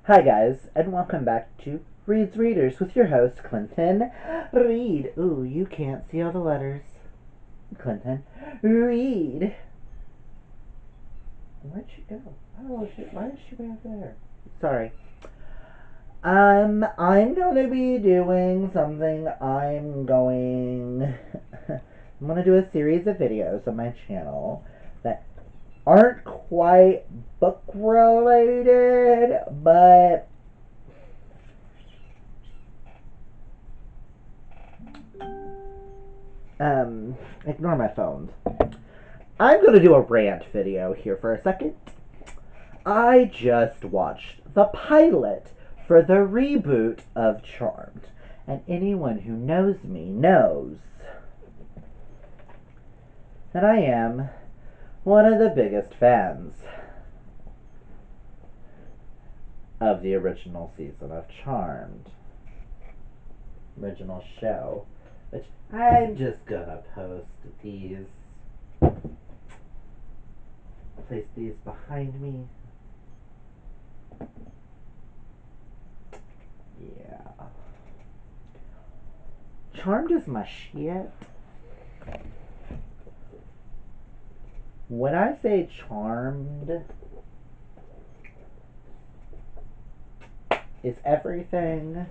Hi guys, and welcome back to Reed's Readers with your host, Clinton Reed. Ooh, you can't see all the letters. Clinton Reed. Where'd she go? Why is she way up there? Sorry. I'm gonna be doing something. I'm gonna do a series of videos on my channel that aren't quite book related, but ignore my phones. I'm gonna do a rant video here for a second. I just watched the pilot for the reboot of Charmed, and anyone who knows me knows that I am one of the biggest fans of the original season of Charmed. Original show. Which I'm just gonna post these. Place these behind me. Yeah. Charmed is my shit. When I say Charmed is everything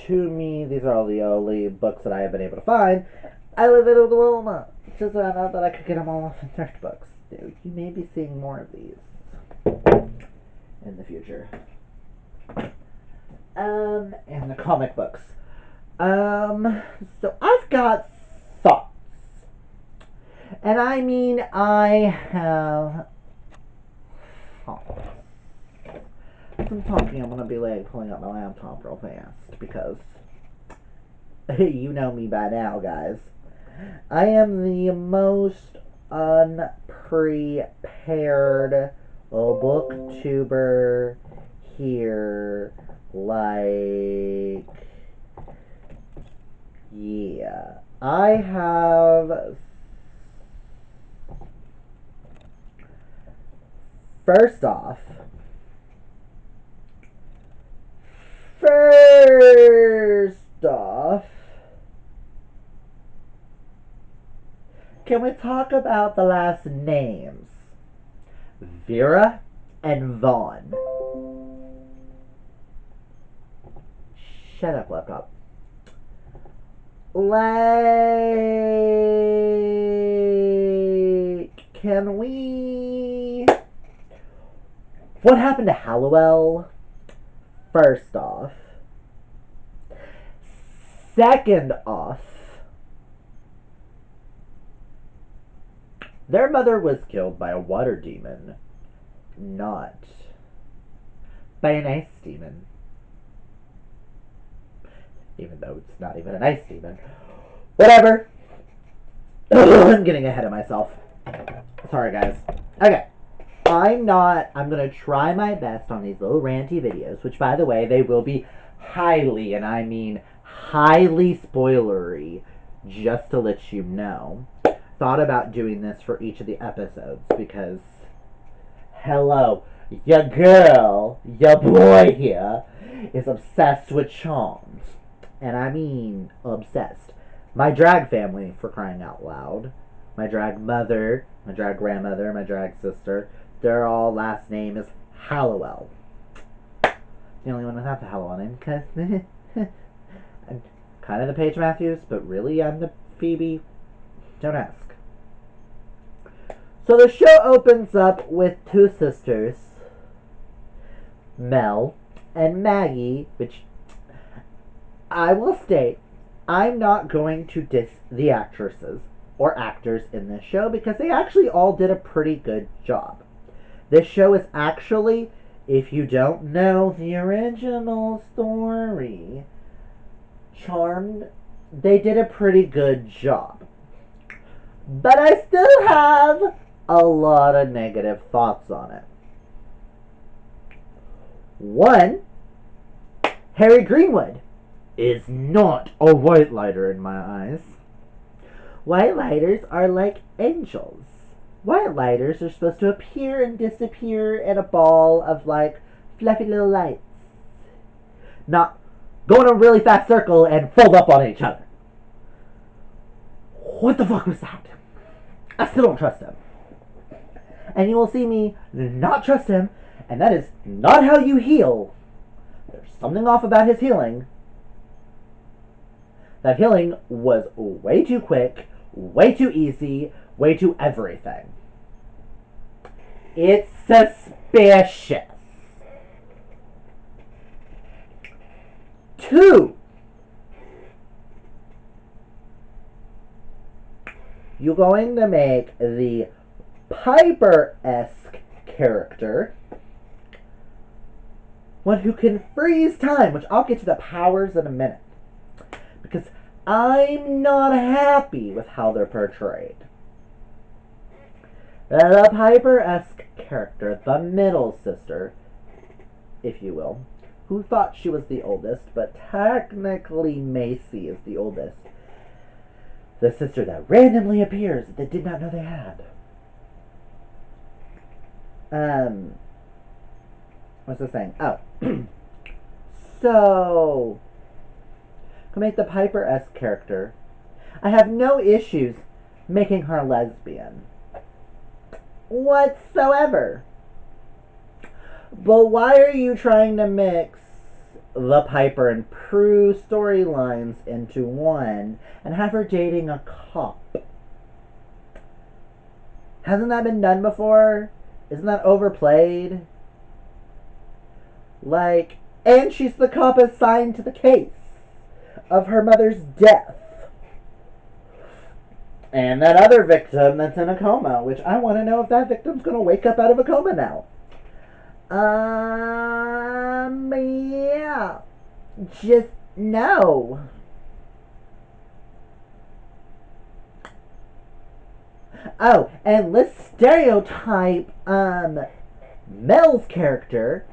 to me, these are all the only books that I have been able to find. I live in Oklahoma. Just found out that I could get them all off in thrift books. You may be seeing more of these in the future. And the comic books. So I've got thoughts. And I mean, I have thoughts. As I'm talking, I'm gonna be like pulling up my laptop real fast because you know me by now, guys. I am the most unprepared booktuber here. Like, yeah. I have. First off, can we talk about the last names? Vera and Vaughn. Shut up, laptop. Like, can we... What happened to Hallowell? First off. Second off, their mother was killed by a water demon, not by an ice demon. Even though it's not even an ice demon. Whatever. I'm getting ahead of myself. Sorry, guys. Okay. I'm gonna try my best on these little ranty videos, which, by the way, they will be highly, and I mean highly spoilery, just to let you know. Thought about doing this for each of the episodes, because, hello, your girl, your boy here, is obsessed with Charms. And I mean obsessed. My drag family, for crying out loud. My drag mother, my drag grandmother, my drag sister, their all last name is Hallowell. The only one without the Hallowell name, because I'm kind of the Paige Matthews, but really I'm the Phoebe. Don't ask. So the show opens up with two sisters, Mel and Maggie, which I will state, I'm not going to diss the actresses or actors in this show because they actually all did a pretty good job. This show is actually, if you don't know the original story, Charmed, they did a pretty good job. But I still have a lot of negative thoughts on it. One, Harry Greenwood is not a white lighter in my eyes. White lighters are like angels. white lighters are supposed to appear and disappear in a ball of, like, fluffy little lights. Not go in a really fast circle and fold up on each other. What the fuck was that? I still don't trust him. And you will see me not trust him, and that is not how you heal. There's something off about his healing. That healing was way too quick, way too easy, way too everything. It's suspicious. 2. You're going to make the Piper-esque character one who can freeze time, which I'll get to the powers in a minute. Because I'm not happy with how they're portrayed. The Piper-esque character, the middle sister, if you will, who thought she was the oldest, but technically Macy is the oldest. The sister that randomly appears that they did not know they had. What's I saying? Oh. So, to make the Piper-esque character, I have no issues making her lesbian. Whatsoever. But why are you trying to mix the Piper and Prue storylines into one and have her dating a cop? Hasn't that been done before? Isn't that overplayed? Like, and she's the cop assigned to the case of her mother's death. And that other victim that's in a coma, which I want to know if that victim's going to wake up out of a coma now. Yeah. Just no. Oh, and let's stereotype Mel's character,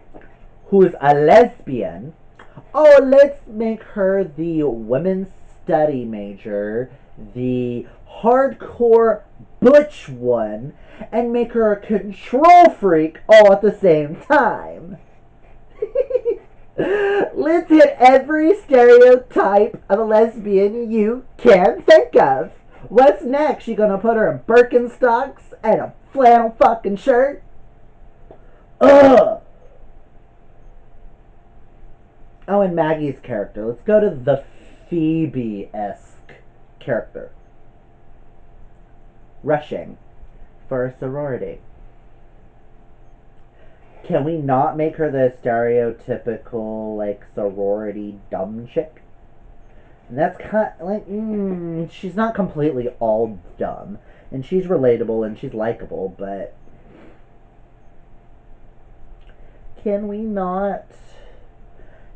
who is a lesbian. Oh, let's make her the women's study major, the hardcore butch one, and make her a control freak all at the same time. Let's hit every stereotype of a lesbian you can think of. What's next? You gonna put her in Birkenstocks and a flannel fucking shirt? Ugh! Oh, and Maggie's character. Let's go to the Phoebe-esque character. Rushing for a sorority. Can we not make her the stereotypical, like, sorority dumb chick? And that's kind of, like, she's not completely all dumb. And she's relatable and she's likable, but can we not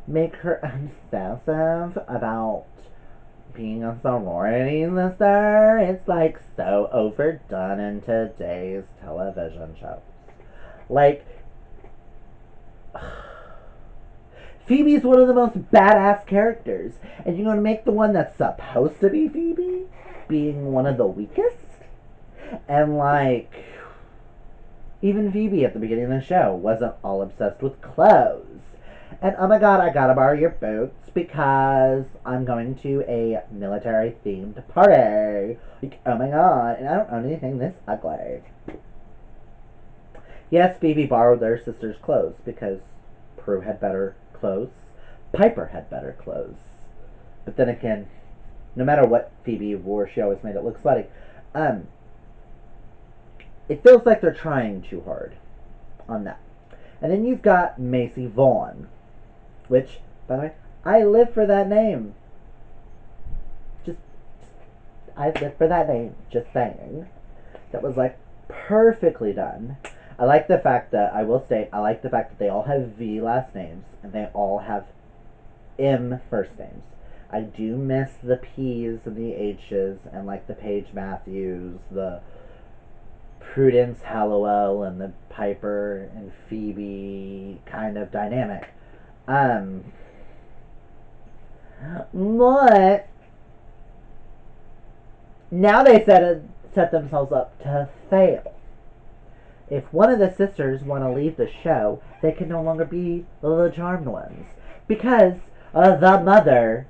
make her obsessive about being a sorority sister? It's, like, so overdone in today's television shows. Like, Phoebe's one of the most badass characters, and you're gonna make the one that's supposed to be Phoebe being one of the weakest? And, like, even Phoebe at the beginning of the show wasn't all obsessed with clothes. And oh my god, I gotta borrow your boots because I'm going to a military themed party. Like, oh my god, and I don't own anything this ugly. Yes, Phoebe borrowed their sister's clothes because Prue had better clothes. Piper had better clothes. But then again, no matter what Phoebe wore, she always made it look slutty. It feels like they're trying too hard on that. And then you've got Macy Vaughn, which, by the way, I live for that name. I live for that name. Just saying. That was, like, perfectly done. I like the fact that, I will state, I like the fact that they all have V last names, and they all have M first names. I do miss the P's and the H's, and, like, the Paige Matthews, the Prudence Hallowell, and the Piper and Phoebe kind of dynamic. But now they set themselves up to fail. If one of the sisters want to leave the show, they can no longer be the charmed ones. Because the mother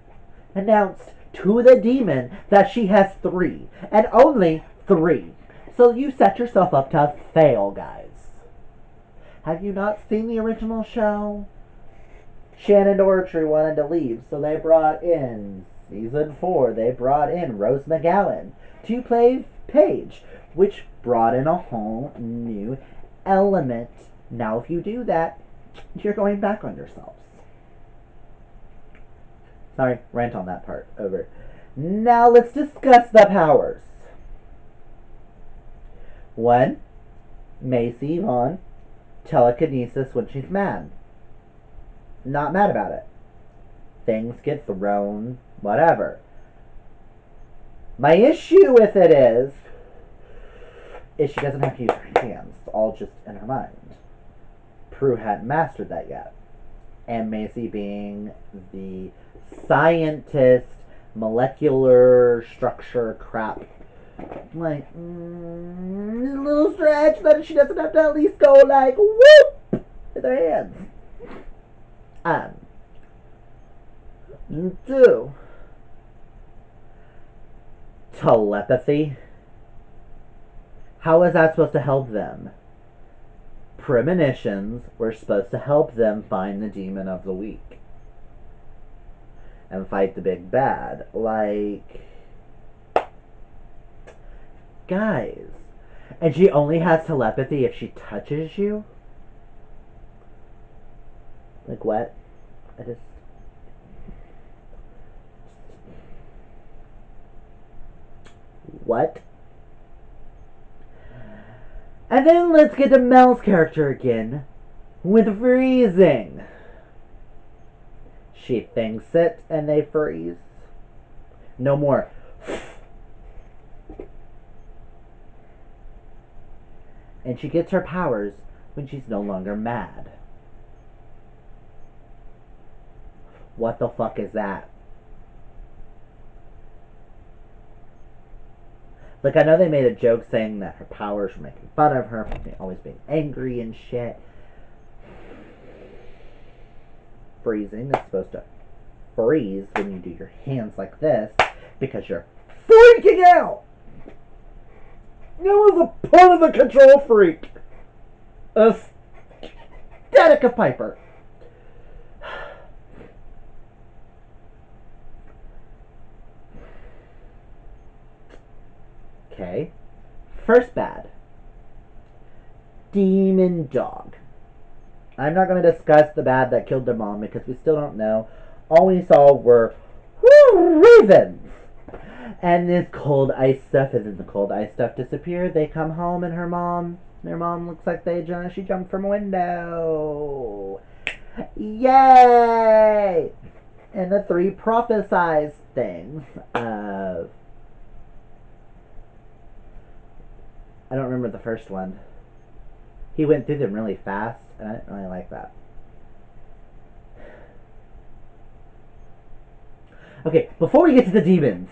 announced to the demon that she has 3, and only 3. So you set yourself up to fail, guys. Have you not seen the original show? Shannon Doherty wanted to leave, so they brought in, season 4, they brought in Rose McGowan to play Paige, which brought in a whole new element. Now, if you do that, you're going back on yourselves. Sorry, rant on that part. Over. Now, let's discuss the powers. 1. Macy Vaughn, telekinesis when she's mad. Not mad about it. Things get thrown, whatever. My issue with it is she doesn't have to use her hands. It's all just in her mind. Prue hadn't mastered that yet. And Macy being the scientist, molecular structure crap. Like, a little stretch that she doesn't have to at least go like, whoop, with her hands. 2. Telepathy. How is that supposed to help them? Premonitions were supposed to help them find the demon of the week and fight the big bad. Like, guys. And she only has telepathy if she touches you? Like, what? I just... What? And then let's get to Mel's character again with freezing. She thinks it and they freeze. No more. And she gets her powers when she's no longer mad. What the fuck is that? Like, I know they made a joke saying that her powers were making fun of her for always being angry and shit. Freezing is supposed to freeze when you do your hands like this because you're freaking out. That was a part of the control freak. Danica Piper. Okay. First bad. Demon dog. I'm not going to discuss the bad that killed their mom because we still don't know. All we saw were ravens. And this cold ice stuff. And then the cold ice stuff disappeared. They come home and their mom looks like she jumped from a window. Yay! And the 3 prophesized things of... I don't remember the first one. He went through them really fast, and I didn't really like that. Okay, before we get to the demons,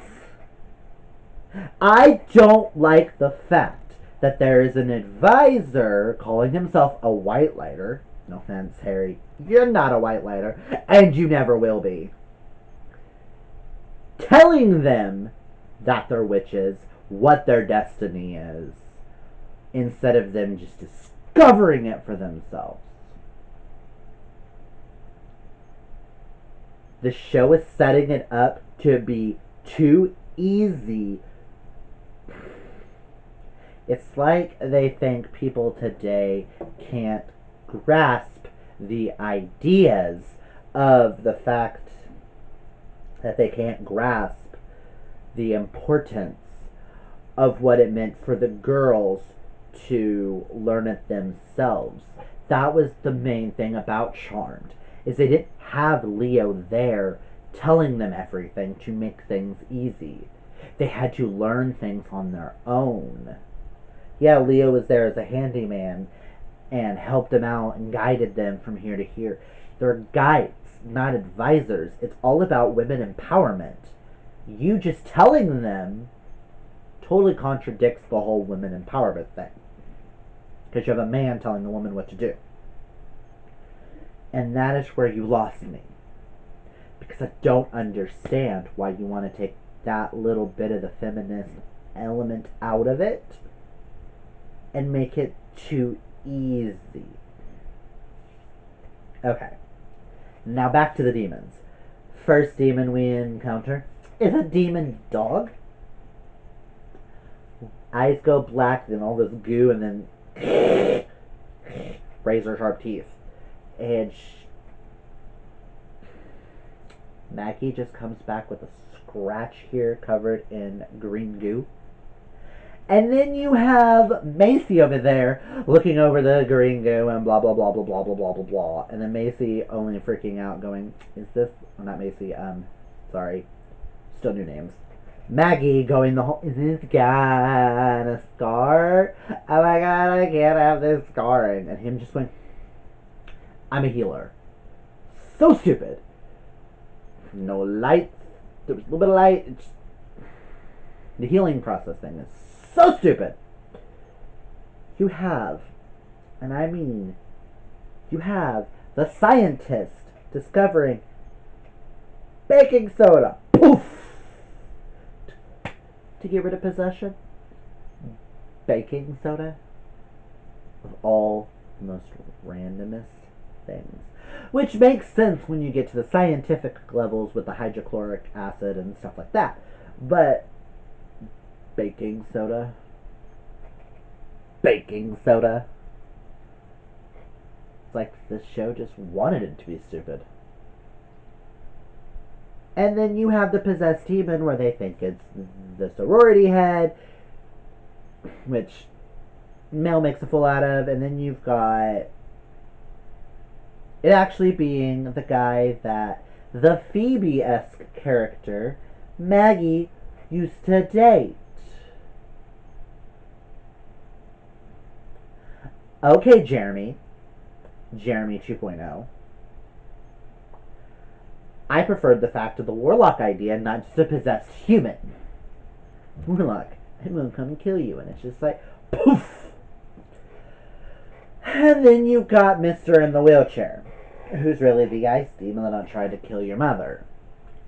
I don't like the fact that there is an advisor calling himself a white lighter. No offense, Harry. You're not a white lighter, and you never will be. Telling them that they're witches, what their destiny is, instead of them just discovering it for themselves. The show is setting it up to be too easy. It's like they think people today can't grasp the ideas of the fact that they can't grasp the importance of what it meant for the girls to learn it themselves. That was the main thing about Charmed, is they didn't have Leo there telling them everything to make things easy. They had to learn things on their own. Yeah, Leo was there as a handyman and helped them out and guided them from here to here. They're guides, not advisors. It's all about women empowerment. You just telling them totally contradicts the whole women empowerment thing. because you have a man telling the woman what to do. And that is where you lost me. Because I don't understand why you want to take that little bit of the feminist element out of it and make it too easy. Okay. Now back to the demons. First demon we encounter is a demon dog. Eyes go black, then all this goo, and then razor sharp teeth. And Maggie just comes back with a scratch here covered in green goo. And then you have Macy over there looking over the green goo and blah blah blah blah blah blah blah blah blah. And then Macy only freaking out going, is this not Macy, sorry. Still new names. Maggie going the whole, is this guy a scar? Oh my god, I can't have this scarring. And him just going, I'm a healer. So stupid. No lights. There was a little bit of light. The healing process thing is so stupid. You have, and I mean, you have the scientist discovering baking soda. Poof! To get rid of possession. Baking soda. Of all the most randomest things. Which makes sense when you get to the scientific levels with the hydrochloric acid and stuff like that. But baking soda. Baking soda. It's like this show just wanted it to be stupid. And then you have the possessed demon where they think it's the sorority head, which Mel makes a fool out of. And then you've got it actually being the guy that the Phoebe-esque character, Maggie, used to date. Okay, Jeremy 2.0. I preferred the fact of the warlock idea, not just a possessed human. Warlock, I'm gonna come and kill you, and it's just like, poof! And then you've got Mr. in the wheelchair, who's really the ice demon that tried to kill your mother.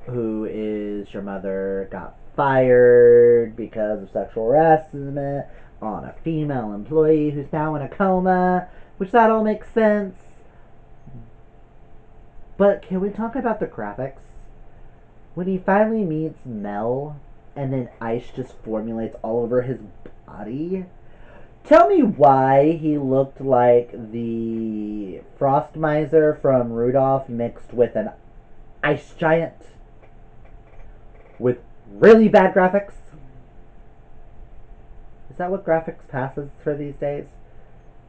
Who is your mother got fired because of sexual harassment on a female employee who's now in a coma, which that all makes sense. But can we talk about the graphics? When he finally meets Mel, and then ice just formulates all over his body. Tell me why he looked like the Frost Miser from Rudolph mixed with an ice giant with really bad graphics. Is that what graphics passes for these days?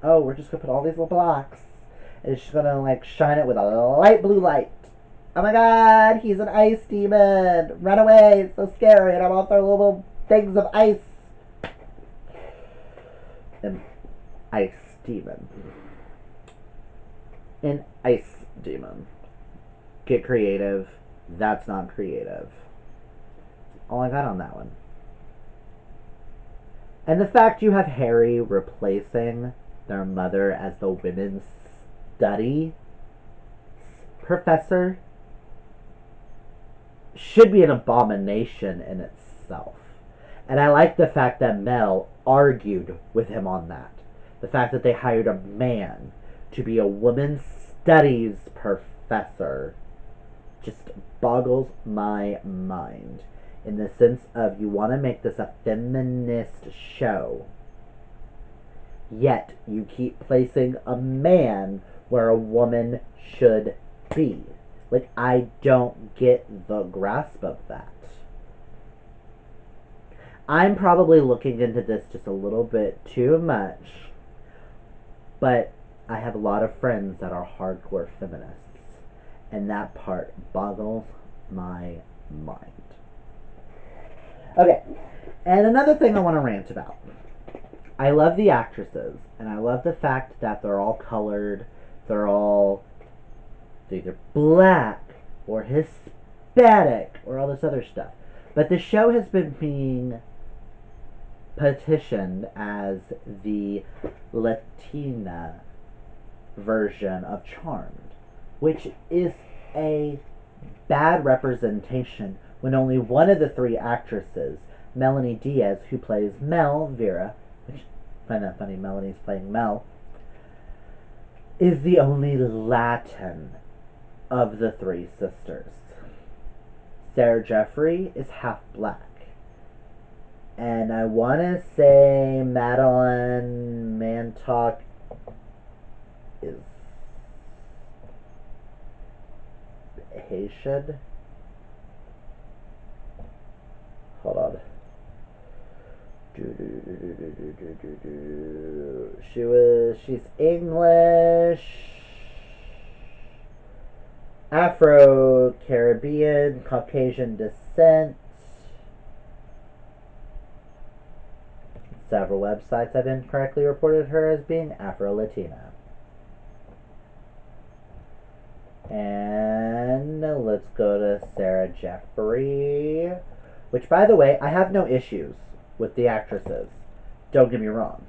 Oh, we're just gonna put all these little blocks. And it's just gonna like shine it with a light blue light. Oh my god, he's an ice demon! Run away, it's so scary, and I'm all throwing little things of ice. An ice demon. An ice demon. Get creative. That's not creative. All I got on that one. And the fact you have Harry replacing their mother as the women's study professor should be an abomination in itself. And I like the fact that Mel argued with him on that. The fact that they hired a man to be a women's studies professor just boggles my mind. In the sense of you want to make this a feminist show, yet you keep placing a man where a woman should be. Like, I don't get the grasp of that. I'm probably looking into this just a little bit too much, but I have a lot of friends that are hardcore feminists, and that part boggles my mind. Okay, and another thing I want to rant about. I love the actresses, and I love the fact that they're all colored, they're either black, or Hispanic, or all this other stuff. But the show has been being petitioned as the Latina version of Charmed, which is a bad representation when only one of the three actresses, Melanie Diaz, who plays Mel, Vera, which I find that funny, Melanie's playing Mel, is the only Latin of the three sisters. Sarah Jeffrey is half black. And I want to say Madeline Mantock is Haitian. Hold on. She's English, Afro-Caribbean, Caucasian descent. Several websites have incorrectly reported her as being Afro-Latina. And let's go to Sarah Jeffrey, which, by the way, I have no issues with the actresses. Don't get me wrong.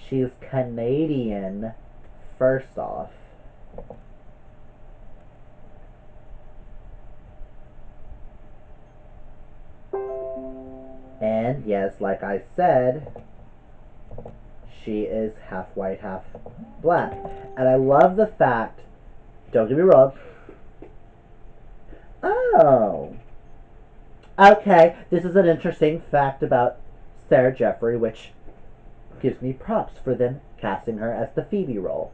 She's Canadian, first off. And yes, like I said, she is half white, half black. And I love the fact, don't get me wrong. Oh. Okay, this is an interesting fact about Sarah Jeffrey, which gives me props for them casting her as the Phoebe role.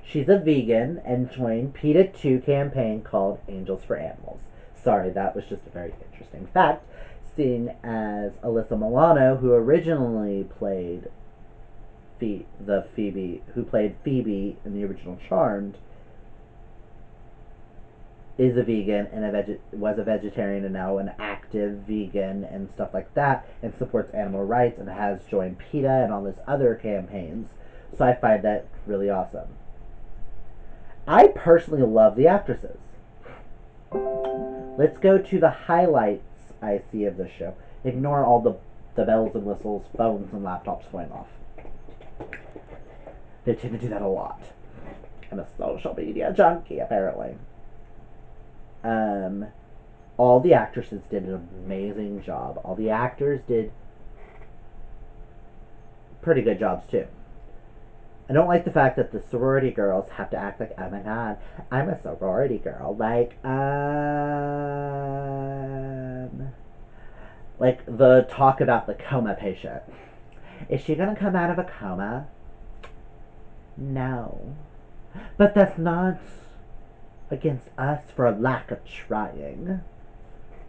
She's a vegan and joined PETA 2 campaign called Angels for Animals. Sorry, that was just a very interesting fact, seeing as Alyssa Milano, who originally played Phoebe in the original Charmed, is a vegan and was a vegetarian and now an active vegan and stuff like that, and supports animal rights and has joined PETA and all these other campaigns. So I find that really awesome. I personally love the actresses. Let's go to the highlights I see of this show. Ignore all the bells and whistles, phones and laptops going off. They tend to do that a lot. I'm a social media junkie, apparently. All the actresses did an amazing job. All the actors did pretty good jobs too. I don't like the fact that the sorority girls have to act like, oh my god, I'm a sorority girl. Like the talk about the coma patient. Is she gonna come out of a coma? No. But that's not against us for a lack of trying.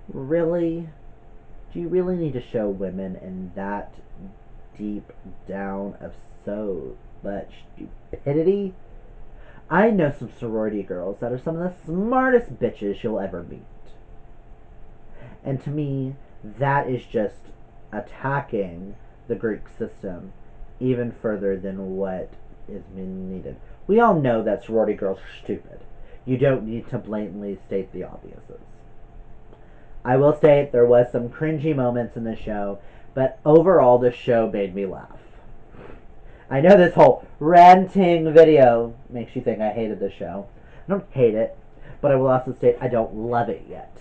Really? Do you really need to show women in that deep down of so much stupidity? I know some sorority girls that are some of the smartest bitches you'll ever meet. And to me, that is just attacking the Greek system even further than what is needed. We all know that sorority girls are stupid. You don't need to blatantly state the obviouses. I will state there was some cringy moments in the show, but overall the show made me laugh. I know this whole ranting video makes you think I hated the show. I don't hate it, but I will also state I don't love it yet.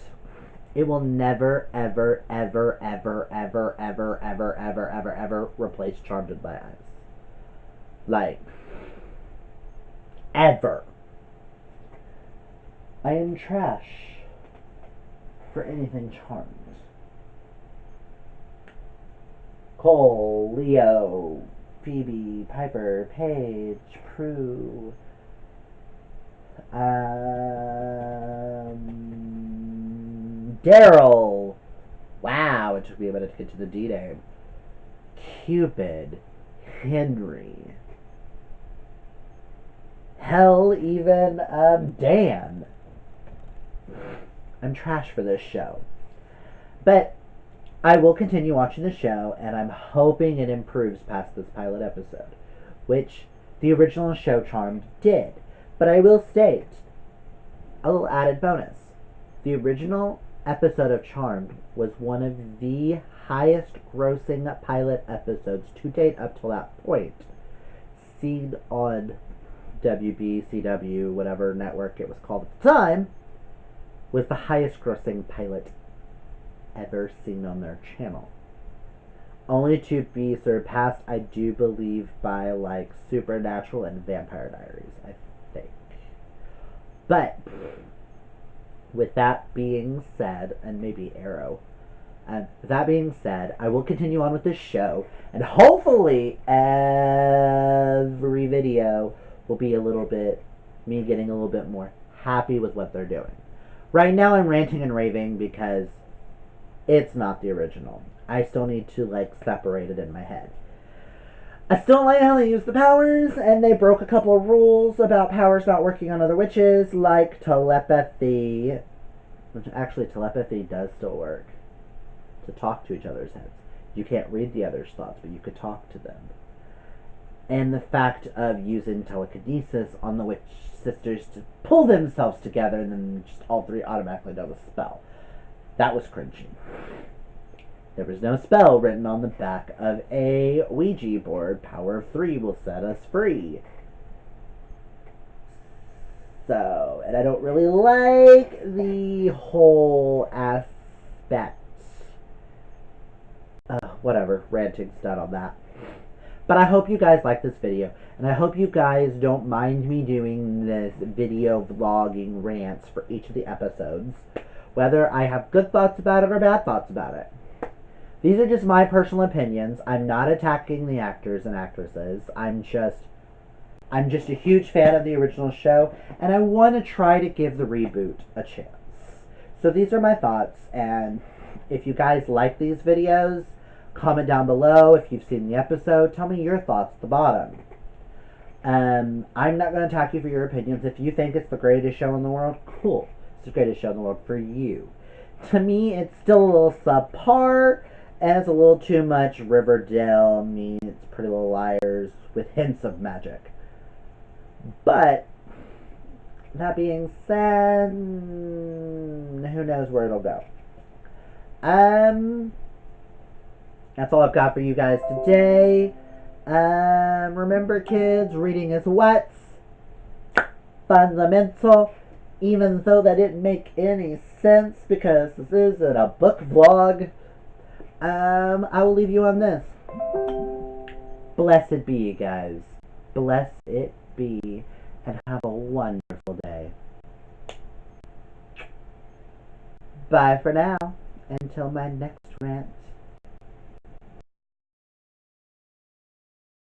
It will never, ever, ever, ever, ever, ever, ever, ever, ever, ever replace Charmed in my eyes. Like, ever. I am trash for anything Charmed. Cole, Leo, Phoebe, Piper, Paige, Prue, Daryl. Wow, it took me a minute to get to the D name. Cupid, Henry. Hell, even Dan. I'm trash for this show. But I will continue watching the show, and I'm hoping it improves past this pilot episode, which the original show Charmed did. But I will state a little added bonus. The original episode of Charmed was one of the highest grossing pilot episodes to date up till that point, seen on WB, CW, whatever network it was called at the time, was the highest grossing pilot ever seen on their channel. Only to be surpassed, I do believe, by like Supernatural and Vampire Diaries, I think. But with that being said, and maybe Arrow, that being said, I will continue on with this show, and hopefully every video will be a little bit me getting a little bit more happy with what they're doing. Right now I'm ranting and raving because it's not the original. I still need to like separate it in my head. I still don't like how they use the powers, and they broke a couple of rules about powers not working on other witches, like telepathy. Which actually telepathy does still work. To talk to each other's heads. You can't read the other's thoughts, but you could talk to them. And the fact of using telekinesis on the witch sisters to pull themselves together and then just all three automatically know the spell. That was cringy. There was no spell written on the back of a Ouija board. Power of 3 will set us free. So, and I don't really like the whole aspect. Whatever, ranting's done on that. But I hope you guys like this video, and I hope you guys don't mind me doing this video vlogging rants for each of the episodes, whether I have good thoughts about it or bad thoughts about it. These are just my personal opinions. I'm not attacking the actors and actresses. I'm just a huge fan of the original show, and I want to try to give the reboot a chance. So these are my thoughts, and if you guys like these videos, comment down below. If you've seen the episode, tell me your thoughts at the bottom. I'm not going to attack you for your opinions. If you think it's the greatest show in the world, cool. It's the greatest show in the world for you. To me, it's still a little subpar, and it's a little too much Riverdale meets Pretty Little Liars with hints of magic. But that being said, who knows where it'll go. That's all I've got for you guys today. Remember, kids, reading is what's fundamental, even though that didn't make any sense because this isn't a book vlog. I will leave you on this. Blessed be, you guys. Blessed it be, and have a wonderful day. Bye for now. Until my next